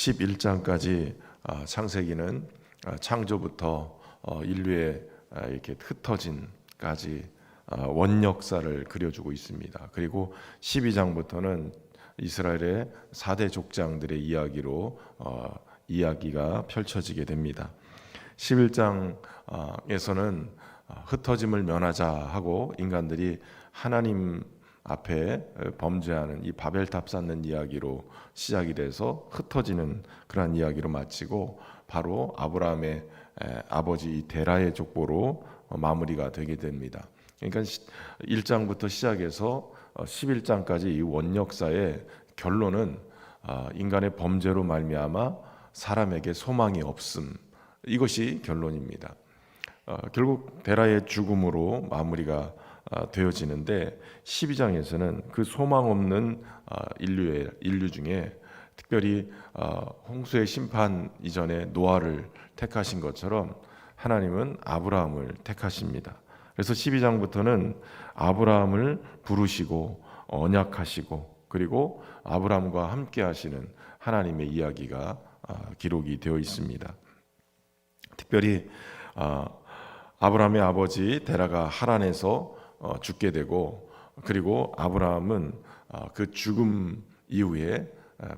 11장까지 창세기는 창조부터 인류의 이렇게 흩어진까지 원역사를 그려주고 있습니다. 그리고 12장부터는 이스라엘의 4대 족장들의 이야기로 이야기가 펼쳐지게 됩니다. 11장에서는 흩어짐을 면하자 하고 인간들이 하나님 앞에 범죄하는 이 바벨탑 쌓는 이야기로 시작이 돼서 흩어지는 그러한 이야기로 마치고 바로 아브라함의 아버지 데라의 족보로 마무리가 되게 됩니다. 그러니까 1장부터 시작해서 11장까지 이 원역사의 결론은 인간의 범죄로 말미암아 사람에게 소망이 없음, 이것이 결론입니다. 결국 데라의 죽음으로 마무리가 되어지는데 12장에서는 그 소망 없는 인류 중에 특별히 홍수의 심판 이전에 노아를 택하신 것처럼 하나님은 아브라함을 택하십니다. 그래서 12장부터는 아브라함을 부르시고 언약하시고 그리고 아브라함과 함께 하시는 하나님의 이야기가 기록이 되어 있습니다. 특별히 아브라함의 아버지 데라가 하란에서 죽게 되고 그리고 아브라함은 그 죽음 이후에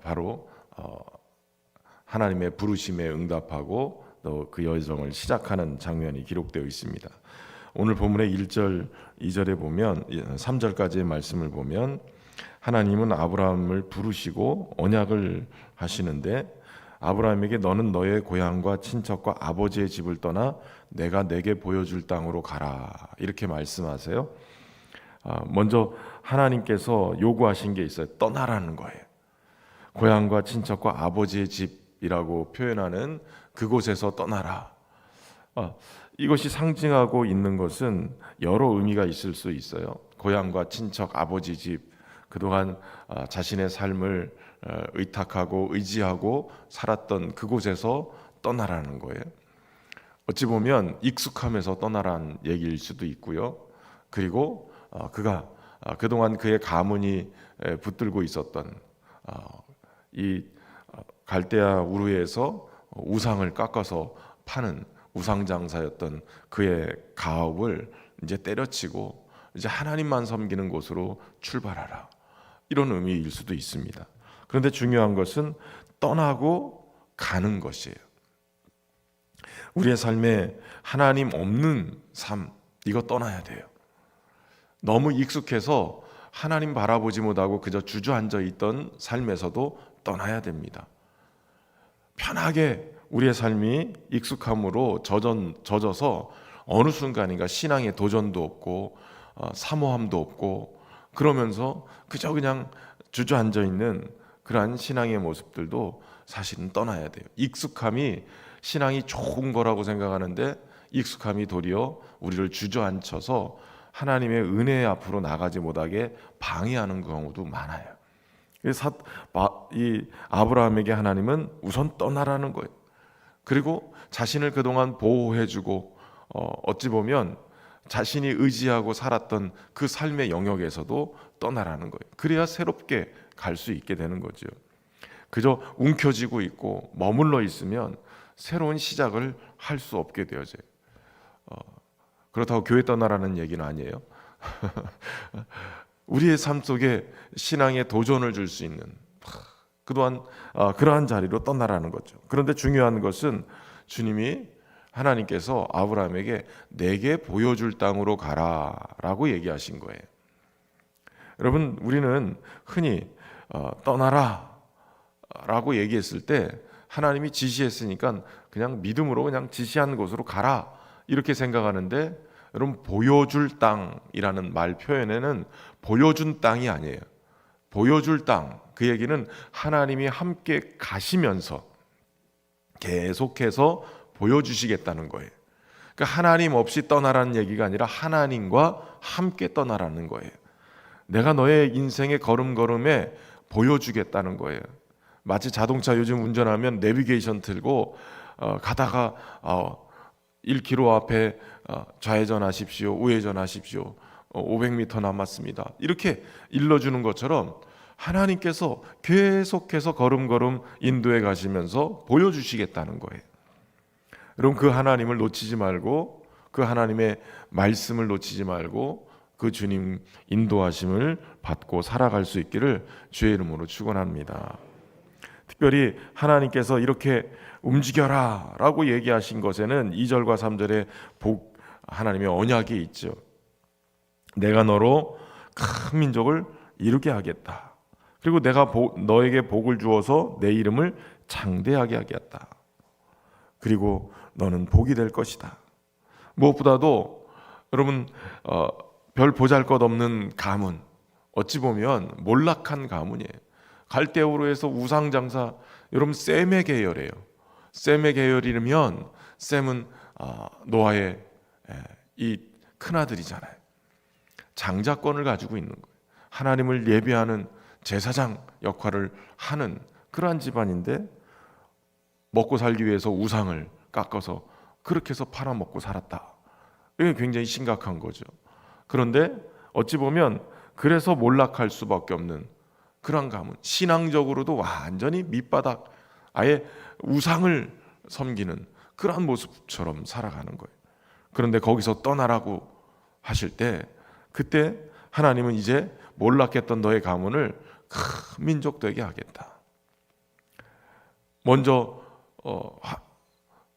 바로 하나님의 부르심에 응답하고 또 그 여정을 시작하는 장면이 기록되어 있습니다. 오늘 본문의 1절, 2절에 보면 3절까지의 말씀을 보면 하나님은 아브라함을 부르시고 언약을 하시는데 아브라함에게 너는 너의 고향과 친척과 아버지의 집을 떠나 내가 내게 보여줄 땅으로 가라 이렇게 말씀하세요. 먼저 하나님께서 요구하신 게 있어요. 떠나라는 거예요. 고향과 친척과 아버지의 집이라고 표현하는 그곳에서 떠나라. 이것이 상징하고 있는 것은 여러 의미가 있을 수 있어요. 고향과 친척, 아버지 집, 그동안 자신의 삶을 의탁하고 의지하고 살았던 그곳에서 떠나라는 거예요. 어찌 보면 익숙함에서 떠나라는 얘기일 수도 있고요. 그리고 그가 그동안 그의 가문이 붙들고 있었던 이 갈대아 우르에서 우상을 깎아서 파는 우상장사였던 그의 가업을 이제 때려치고 이제 하나님만 섬기는 곳으로 출발하라, 이런 의미일 수도 있습니다. 그런데 중요한 것은 떠나고 가는 것이에요. 우리의 삶에 하나님 없는 삶, 이거 떠나야 돼요. 너무 익숙해서 하나님 바라보지 못하고 그저 주저앉아 있던 삶에서도 떠나야 됩니다. 편하게 우리의 삶이 익숙함으로 젖어서 어느 순간인가 신앙의 도전도 없고 사모함도 없고 그러면서 그저 그냥 주저앉아 있는 그러한 신앙의 모습들도 사실은 떠나야 돼요. 익숙함이 신앙이 좋은 거라고 생각하는데 익숙함이 도리어 우리를 주저앉혀서 하나님의 은혜 앞으로 나가지 못하게 방해하는 경우도 많아요. 그래서 이 아브라함에게 하나님은 우선 떠나라는 거예요. 그리고 자신을 그동안 보호해주고 어찌 보면 자신이 의지하고 살았던 그 삶의 영역에서도 떠나라는 거예요. 그래야 새롭게 갈 수 있게 되는 거죠. 그저 움켜쥐고 있고 머물러 있으면 새로운 시작을 할 수 없게 되어져요. 그렇다고 교회 떠나라는 얘기는 아니에요. 우리의 삶 속에 신앙의 도전을 줄 수 있는 그동안 그러한 자리로 떠나라는 거죠. 그런데 중요한 것은 주님이 하나님께서 아브라함에게 내게 보여줄 땅으로 가라라고 얘기하신 거예요. 여러분, 우리는 흔히 떠나라라고 얘기했을 때 하나님이 지시했으니까 그냥 믿음으로 그냥 지시한 곳으로 가라 이렇게 생각하는데, 여러분, 보여줄 땅이라는 말 표현에는 보여준 땅이 아니에요. 보여줄 땅, 그 얘기는 하나님이 함께 가시면서 계속해서 보여주시겠다는 거예요. 그러니까 하나님 없이 떠나라는 얘기가 아니라 하나님과 함께 떠나라는 거예요. 내가 너의 인생의 걸음걸음에 보여주겠다는 거예요. 마치 자동차 요즘 운전하면 내비게이션 틀고 가다가 1km 앞에 좌회전하십시오, 우회전하십시오, 500m 남았습니다, 이렇게 일러주는 것처럼 하나님께서 계속해서 걸음걸음 인도해 가시면서 보여주시겠다는 거예요. 여러분, 그 하나님을 놓치지 말고, 그 하나님의 말씀을 놓치지 말고 그 주님 인도하심을 받고 살아갈 수 있기를 주의 이름으로 축원합니다. 특별히 하나님께서 이렇게 움직여라 라고 얘기하신 것에는 2절과 3절에 하나님의 언약이 있죠. 내가 너로 큰 민족을 이루게 하겠다. 그리고 내가 너에게 복을 주어서 내 이름을 장대하게 하겠다. 그리고 너는 복이 될 것이다. 무엇보다도 여러분, 별 보잘것없는 가문, 어찌 보면 몰락한 가문이에요. 갈대우로 해서 우상장사, 여러분 셈의 계열이에요. 셈의 계열이면 셈은 노아의 이 큰아들이잖아요. 장자권을 가지고 있는 거예요. 하나님을 예배하는 제사장 역할을 하는 그러한 집안인데, 먹고 살기 위해서 우상을 깎아서 그렇게 해서 팔아먹고 살았다. 이게 굉장히 심각한 거죠. 그런데 어찌 보면 그래서 몰락할 수밖에 없는 그런 가문, 신앙적으로도 완전히 밑바닥, 아예 우상을 섬기는 그런 모습처럼 살아가는 거예요. 그런데 거기서 떠나라고 하실 때, 그때 하나님은 이제 몰락했던 너의 가문을 큰 민족 되게 하겠다. 먼저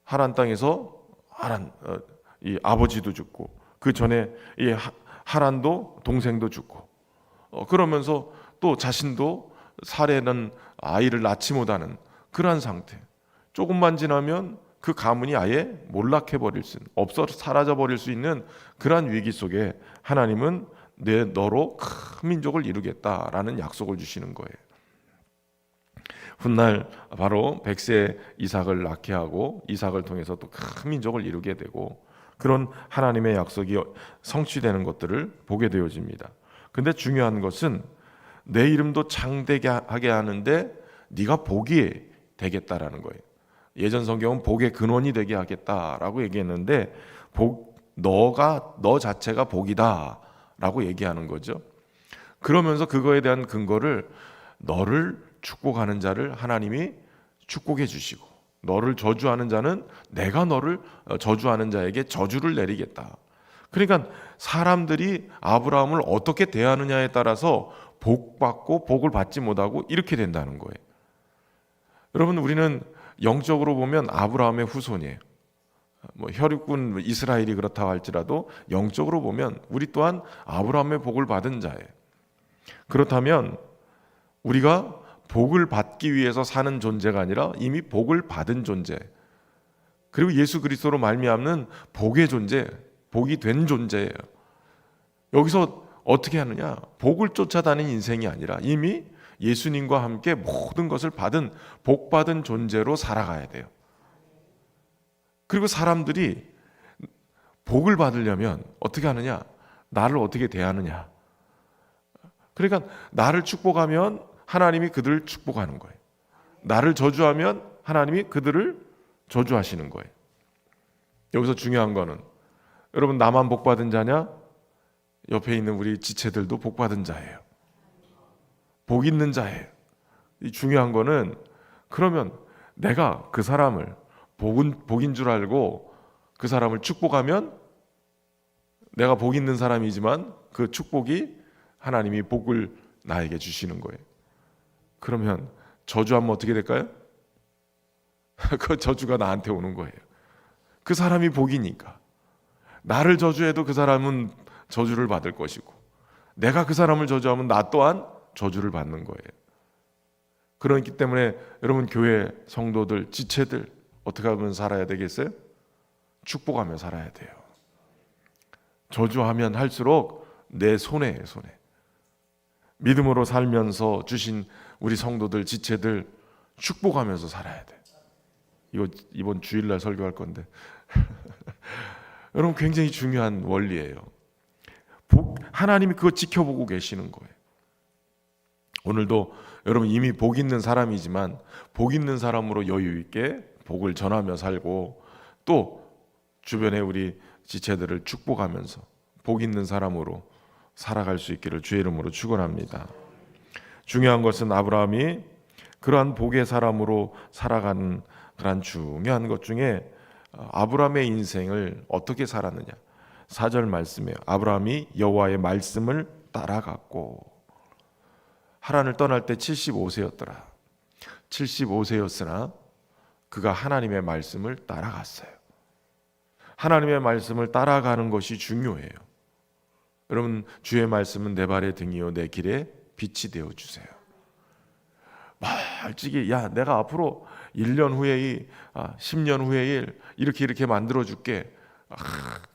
하란 땅에서 이 아버지도 죽고, 그 전에 이 하란도 동생도 죽고, 그러면서 또 자신도 사례는 아이를 낳지 못하는 그러한 상태. 조금만 지나면 그 가문이 아예 몰락해 버릴 수 있는, 없어 사라져 버릴 수 있는 그러한 위기 속에 하나님은 너로 큰 민족을 이루겠다라는 약속을 주시는 거예요. 훗날 바로 100세 이삭을 낳게 하고, 이삭을 통해서 또 큰 민족을 이루게 되고, 그런 하나님의 약속이 성취되는 것들을 보게 되어집니다. 근데 중요한 것은 내 이름도 장대게 하게 하는데 네가 복이 되겠다라는 거예요. 예전 성경은 복의 근원이 되게 하겠다라고 얘기했는데, 너 자체가 복이다라고 얘기하는 거죠. 그러면서 그거에 대한 근거를, 너를 축복하는 자를 하나님이 축복해 주시고, 너를 저주하는 자는 내가 너를 저주하는 자에게 저주를 내리겠다. 그러니까 사람들이 아브라함을 어떻게 대하느냐에 따라서 복 받고 복을 받지 못하고 이렇게 된다는 거예요. 여러분, 우리는 영적으로 보면 아브라함의 후손이에요. 혈육군 이스라엘이 그렇다고 할지라도 영적으로 보면 우리 또한 아브라함의 복을 받은 자예요. 그렇다면 우리가 복을 받기 위해서 사는 존재가 아니라 이미 복을 받은 존재, 그리고 예수 그리스도로 말미암는 복의 존재, 복이 된 존재예요. 여기서 어떻게 하느냐? 복을 쫓아다니는 인생이 아니라 이미 예수님과 함께 모든 것을 받은 복받은 존재로 살아가야 돼요. 그리고 사람들이 복을 받으려면 어떻게 하느냐? 나를 어떻게 대하느냐? 그러니까 나를 축복하면 하나님이 그들을 축복하는 거예요. 나를 저주하면 하나님이 그들을 저주하시는 거예요. 여기서 중요한 거는, 여러분, 나만 복받은 자냐? 옆에 있는 우리 지체들도 복받은 자예요. 복 있는 자예요. 이 중요한 거는, 그러면 내가 그 사람을 복인 줄 알고 그 사람을 축복하면 내가 복 있는 사람이지만 그 축복이 하나님이 복을 나에게 주시는 거예요. 그러면 저주하면 어떻게 될까요? 그 저주가 나한테 오는 거예요. 그 사람이 복이니까. 나를 저주해도 그 사람은 저주를 받을 것이고, 내가 그 사람을 저주하면 나 또한 저주를 받는 거예요. 그렇기 때문에 여러분, 교회 성도들, 지체들 어떻게 하면 살아야 되겠어요? 축복하며 살아야 돼요. 저주하면 할수록 내 손해예요, 손해. 믿음으로 살면서 주신 우리 성도들, 지체들 축복하면서 살아야 돼. 이거 이번 주일날 설교할 건데 여러분, 굉장히 중요한 원리예요. 하나님이 그거 지켜보고 계시는 거예요. 오늘도 여러분 이미 복 있는 사람이지만 복 있는 사람으로 여유 있게 복을 전하며 살고, 또 주변에 우리 지체들을 축복하면서 복 있는 사람으로 살아갈 수 있기를 주의 이름으로 축원합니다. 중요한 것은 아브라함이 그러한 복의 사람으로 살아가는 그러한 중요한 것 중에 아브라함의 인생을 어떻게 살았느냐. 4절 말씀이에요. 아브라함이 여호와의 말씀을 따라갔고, 하란을 떠날 때 75세였더라. 75세였으나 그가 하나님의 말씀을 따라갔어요. 하나님의 말씀을 따라가는 것이 중요해요. 여러분, 주의 말씀은 내 발의 등이요 내 길에 빛이 되어 주세요. 멀찍이 내가 앞으로 1년 후에 10년 후에 이렇게 만들어 줄게.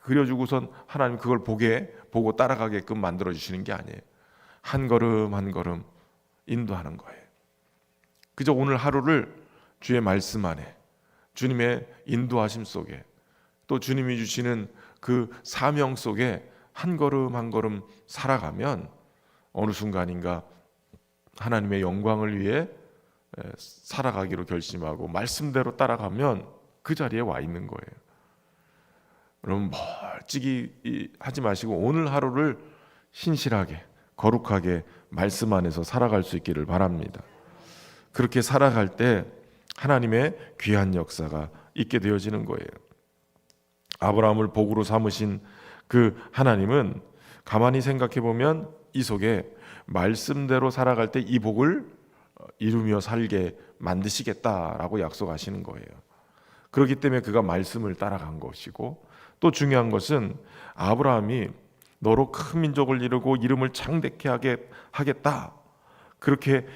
그려주고선 하나님 그걸 보고 따라가게끔 만들어 주시는 게 아니에요. 한 걸음 한 걸음 인도하는 거예요. 그저 오늘 하루를 주의 말씀 안에, 주님의 인도하심 속에, 또 주님이 주시는 그 사명 속에 한 걸음 한 걸음 살아가면 어느 순간인가 하나님의 영광을 위해 살아가기로 결심하고 말씀대로 따라가면 그 자리에 와 있는 거예요. 여러분, 멀찍이 하지 마시고 오늘 하루를 신실하게 거룩하게 말씀 안에서 살아갈 수 있기를 바랍니다. 그렇게 살아갈 때 하나님의 귀한 역사가 있게 되어지는 거예요. 아브라함을 복으로 삼으신 그 하나님은 가만히 생각해 보면 이 속에 말씀대로 살아갈 때 이 복을 이루며 살게 만드시겠다라고 약속하시는 거예요. 그렇기 때문에 그가 말씀을 따라간 것이고, 또 중요한 것은 아브라함이 너로 큰 민족을 이루고 이름을 창대케 하겠다, 그렇게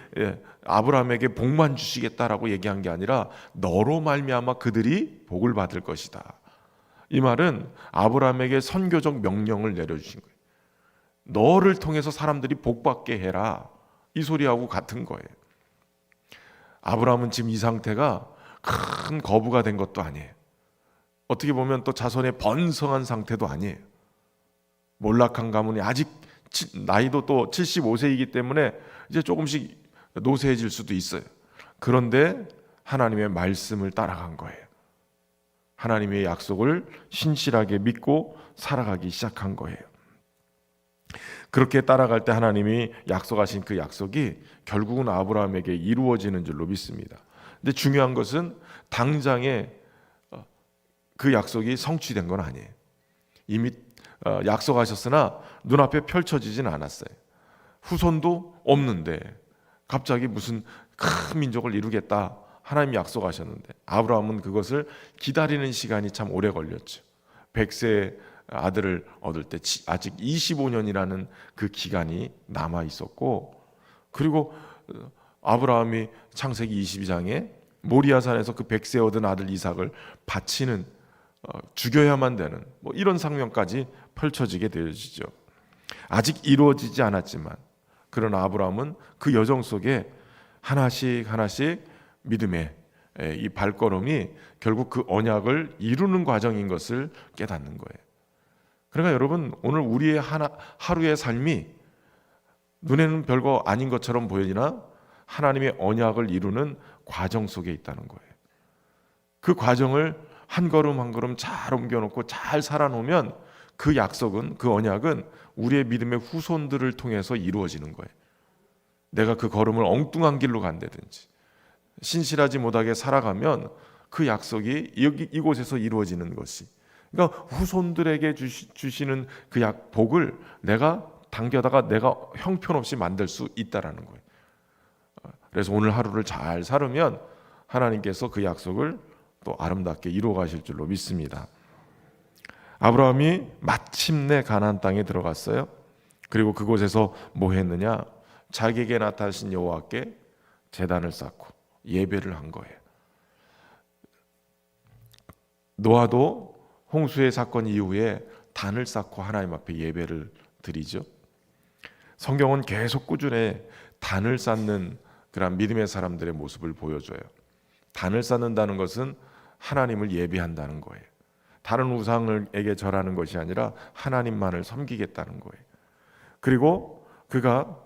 아브라함에게 복만 주시겠다라고 얘기한 게 아니라 너로 말미암아 그들이 복을 받을 것이다. 이 말은 아브라함에게 선교적 명령을 내려주신 거예요. 너를 통해서 사람들이 복받게 해라, 이 소리하고 같은 거예요. 아브라함은 지금 이 상태가 큰 거부가 된 것도 아니에요. 어떻게 보면 또 자손의 번성한 상태도 아니에요. 몰락한 가문이 아직 나이도 또 75세이기 때문에 이제 조금씩 노쇠해질 수도 있어요. 그런데 하나님의 말씀을 따라간 거예요. 하나님의 약속을 신실하게 믿고 살아가기 시작한 거예요. 그렇게 따라갈 때 하나님이 약속하신 그 약속이 결국은 아브라함에게 이루어지는 줄로 믿습니다. 근데 중요한 것은 당장에 그 약속이 성취된 건 아니에요. 이미 약속하셨으나 눈앞에 펼쳐지진 않았어요. 후손도 없는데 갑자기 무슨 큰 민족을 이루겠다 하나님이 약속하셨는데, 아브라함은 그것을 기다리는 시간이 참 오래 걸렸죠. 100세 아들을 얻을 때 아직 25년이라는 그 기간이 남아 있었고, 그리고 아브라함이 창세기 22장에 모리아산에서 그 100세 얻은 아들 이삭을 바치는, 죽여야만 되는 이런 상황까지 펼쳐지게 되어지죠. 아직 이루어지지 않았지만 그러나 아브라함은 그 여정 속에 하나씩 믿음의 이 발걸음이 결국 그 언약을 이루는 과정인 것을 깨닫는 거예요. 그러니까 여러분, 오늘 우리의 하루의 삶이 눈에는 별거 아닌 것처럼 보이나 하나님의 언약을 이루는 과정 속에 있다는 거예요. 그 과정을 한 걸음 한 걸음 잘 옮겨놓고 잘 살아놓으면 그 약속은, 그 언약은 우리의 믿음의 후손들을 통해서 이루어지는 거예요. 내가 그 걸음을 엉뚱한 길로 간다든지 신실하지 못하게 살아가면 그 약속이 이곳에서 이루어지는 것이, 그러니까 후손들에게 주시는 그 복을 내가 당겨다가 내가 형편없이 만들 수 있다라는 거예요. 그래서 오늘 하루를 잘 살으면 하나님께서 그 약속을 또 아름답게 이루어 가실 줄로 믿습니다. 아브라함이 마침내 가나안 땅에 들어갔어요. 그리고 그곳에서 뭐 했느냐? 자기에게 나타나신 여호와께 제단을 쌓고 예배를 한 거예요. 노아도 홍수의 사건 이후에 단을 쌓고 하나님 앞에 예배를 드리죠. 성경은 계속 꾸준히 단을 쌓는 그런 믿음의 사람들의 모습을 보여줘요. 단을 쌓는다는 것은 하나님을 예배한다는 거예요. 다른 우상에게 절하는 것이 아니라 하나님만을 섬기겠다는 거예요. 그리고 그가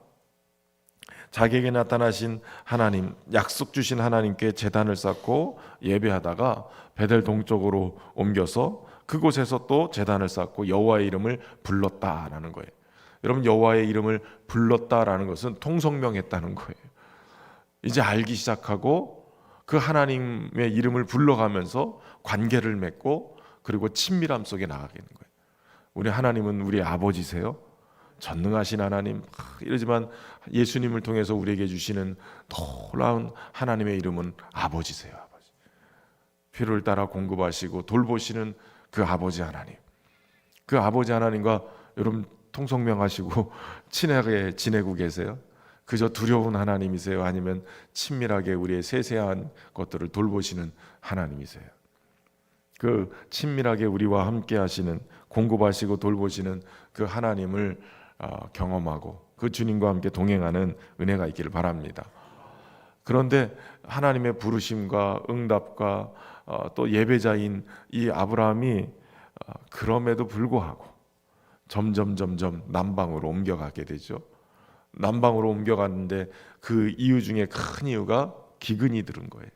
자기에게 나타나신 하나님, 약속 주신 하나님께 제단을 쌓고 예배하다가 베델 동쪽으로 옮겨서 그곳에서 또 제단을 쌓고 여호와의 이름을 불렀다라는 거예요. 여러분, 여호와의 이름을 불렀다라는 것은 통성명했다는 거예요. 이제 알기 시작하고 그 하나님의 이름을 불러가면서 관계를 맺고 그리고 친밀함 속에 나가게 되는 거예요. 우리 하나님은 우리의 아버지세요. 전능하신 하나님. 이러지만 예수님을 통해서 우리에게 주시는 놀라운 하나님의 이름은 아버지세요. 아버지. 필요를 따라 공급하시고 돌보시는 그 아버지 하나님. 그 아버지 하나님과 여러분 통성명하시고 친하게 지내고 계세요? 그저 두려운 하나님이세요? 아니면 친밀하게 우리의 세세한 것들을 돌보시는 하나님이세요? 그 친밀하게 우리와 함께 하시는, 공급하시고 돌보시는 그 하나님을 경험하고 그 주님과 함께 동행하는 은혜가 있기를 바랍니다. 그런데 하나님의 부르심과 응답과 또 예배자인 이 아브라함이 그럼에도 불구하고 점점 남방으로 옮겨가게 되죠. 남방으로 옮겨갔는데 그 이유 중에 큰 이유가 기근이 들은 거예요.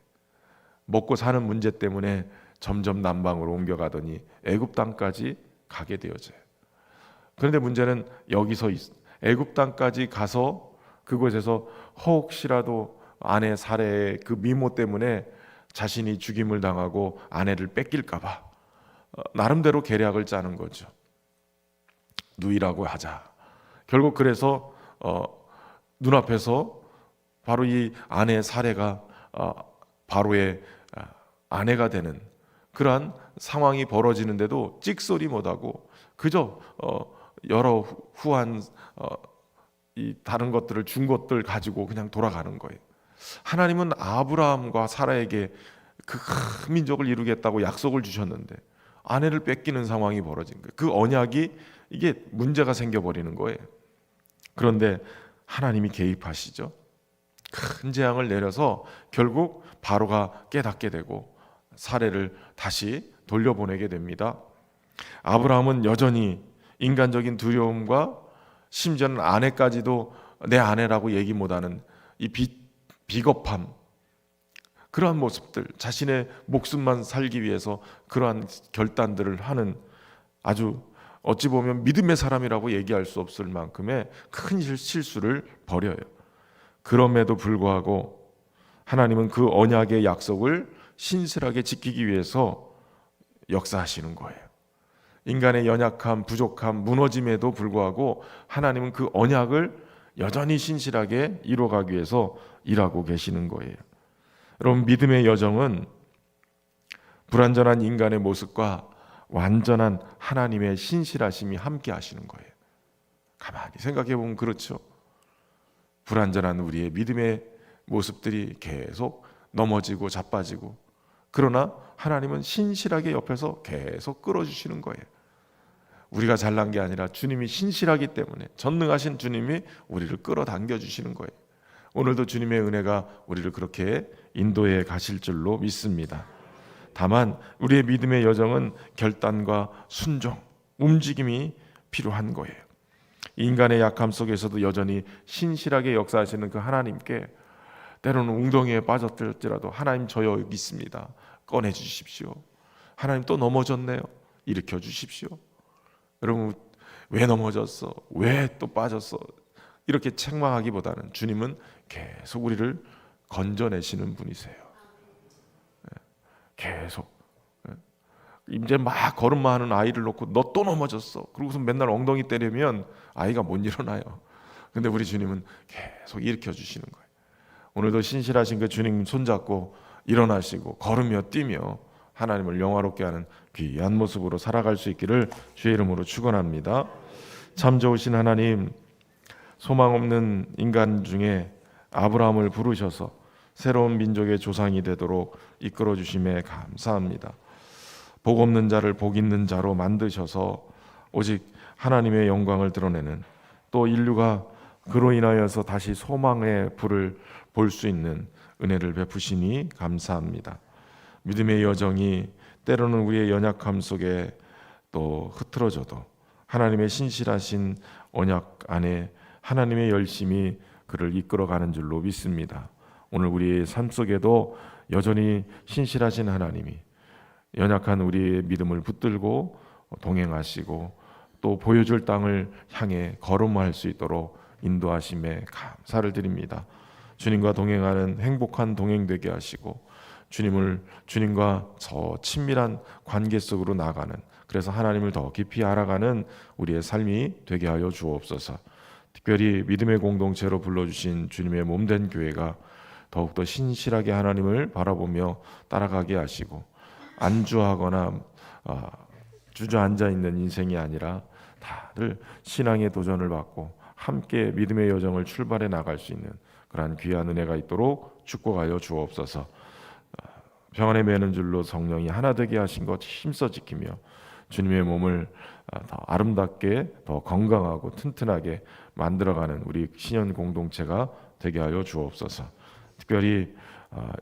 먹고 사는 문제 때문에 점점 남방으로 옮겨가더니 애굽 땅까지 가게 되어져요. 그런데 문제는 여기서 애굽 땅까지 가서 그곳에서 혹시라도 아내 살해의 그 미모 때문에 자신이 죽임을 당하고 아내를 뺏길까 봐 나름대로 계략을 짜는 거죠. 누이라고 하자. 결국 그래서 눈앞에서 바로 이 아내의 살해가 바로의 아내가 되는 그러한 상황이 벌어지는데도 찍소리 못하고 그저 여러 후한 이 다른 것들을 준 것들 가지고 그냥 돌아가는 거예요. 하나님은 아브라함과 사라에게 그 큰 민족을 이루겠다고 약속을 주셨는데 아내를 뺏기는 상황이 벌어진 거예요. 그 언약이 이게 문제가 생겨버리는 거예요. 그런데 하나님이 개입하시죠. 큰 재앙을 내려서 결국 바로가 깨닫게 되고 사례를 다시 돌려보내게 됩니다. 아브라함은 여전히 인간적인 두려움과 심지어는 아내까지도 내 아내라고 얘기 못하는 이 비겁함, 그러한 모습들, 자신의 목숨만 살기 위해서 그러한 결단들을 하는 아주 어찌 보면 믿음의 사람이라고 얘기할 수 없을 만큼의 큰 실수를 벌여요. 그럼에도 불구하고 하나님은 그 언약의 약속을 신실하게 지키기 위해서 역사하시는 거예요. 인간의 연약함, 부족함, 무너짐에도 불구하고 하나님은 그 언약을 여전히 신실하게 이루어가기 위해서 일하고 계시는 거예요. 여러분, 믿음의 여정은 불완전한 인간의 모습과 완전한 하나님의 신실하심이 함께 하시는 거예요. 가만히 생각해 보면 그렇죠. 불완전한 우리의 믿음의 모습들이 계속 넘어지고 자빠지고, 그러나 하나님은 신실하게 옆에서 계속 끌어주시는 거예요. 우리가 잘난 게 아니라 주님이 신실하기 때문에, 전능하신 주님이 우리를 끌어당겨 주시는 거예요. 오늘도 주님의 은혜가 우리를 그렇게 인도해 가실 줄로 믿습니다. 다만 우리의 믿음의 여정은 결단과 순종, 움직임이 필요한 거예요. 인간의 약함 속에서도 여전히 신실하게 역사하시는 그 하나님께 때로는 웅덩이에 빠졌을지라도 하나님, 저 여기 있습니다, 꺼내 주십시오. 하나님, 또 넘어졌네요, 일으켜 주십시오. 여러분, 왜 넘어졌어? 왜 또 빠졌어? 이렇게 책망하기보다는 주님은 계속 우리를 건져내시는 분이세요. 계속. 이제 막 걸음마 하는 아이를 놓고 너 또 넘어졌어, 그러고서 맨날 엉덩이 때리면 아이가 못 일어나요. 근데 우리 주님은 계속 일으켜 주시는 거예요. 오늘도 신실하신 그 주님 손잡고 일어나시고 걸으며 뛰며 하나님을 영화롭게 하는 귀한 모습으로 살아갈 수 있기를 주의 이름으로 축원합니다. 참 좋으신 하나님, 소망 없는 인간 중에 아브라함을 부르셔서 새로운 민족의 조상이 되도록 이끌어 주심에 감사합니다. 복 없는 자를 복 있는 자로 만드셔서 오직 하나님의 영광을 드러내는, 또 인류가 그로 인하여서 다시 소망의 불을 볼 수 있는 은혜를 베푸시니 감사합니다. 믿음의 여정이 때로는 우리의 연약함 속에 또 흐트러져도 하나님의 신실하신 언약 안에 하나님의 열심이 그를 이끌어가는 줄로 믿습니다. 오늘 우리의 삶 속에도 여전히 신실하신 하나님이 연약한 우리의 믿음을 붙들고 동행하시고 또 보여줄 땅을 향해 걸음할 수 있도록 인도하심에 감사를 드립니다. 주님과 동행하는 행복한 동행 되게 하시고 주님과 더 친밀한 관계 속으로 나가는, 그래서 하나님을 더 깊이 알아가는 우리의 삶이 되게 하여 주옵소서. 특별히 믿음의 공동체로 불러주신 주님의 몸된 교회가 더욱더 신실하게 하나님을 바라보며 따라가게 하시고, 안주하거나 주저앉아 있는 인생이 아니라 다들 신앙의 도전을 받고 함께 믿음의 여정을 출발해 나갈 수 있는 그러한 귀한 은혜가 있도록 축복하여 주옵소서. 평안에 매는 줄로 성령이 하나 되게 하신 것 힘써 지키며 주님의 몸을 더 아름답게, 더 건강하고 튼튼하게 만들어가는 우리 신연 공동체가 되게 하여 주옵소서. 특별히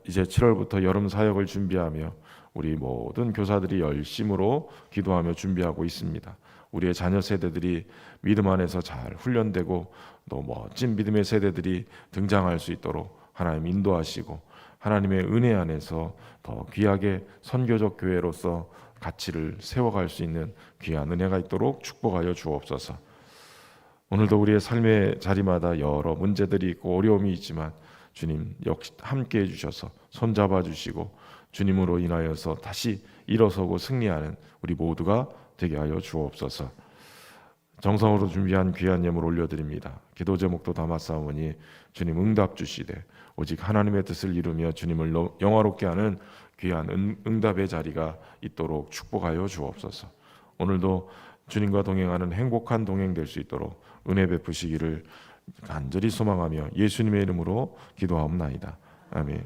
이제 7월부터 여름 사역을 준비하며 우리 모든 교사들이 열심으로 기도하며 준비하고 있습니다. 우리의 자녀 세대들이 믿음 안에서 잘 훈련되고 또 멋진 믿음의 세대들이 등장할 수 있도록 하나님 인도하시고, 하나님의 은혜 안에서 더 귀하게 선교적 교회로서 가치를 세워갈 수 있는 귀한 은혜가 있도록 축복하여 주옵소서. 오늘도 우리의 삶의 자리마다 여러 문제들이 있고 어려움이 있지만 주님 역시 함께해 주셔서 손잡아 주시고 주님으로 인하여서 다시 일어서고 승리하는 우리 모두가 되게 하여 주옵소서. 정성으로 준비한 귀한 예물 올려드립니다. 기도 제목도 담았사오니 주님 응답 주시되 오직 하나님의 뜻을 이루며 주님을 영화롭게 하는 귀한 응답의 자리가 있도록 축복하여 주옵소서. 오늘도 주님과 동행하는 행복한 동행 될 수 있도록 은혜 베푸시기를 간절히 소망하며 예수님의 이름으로 기도하옵나이다. 아멘.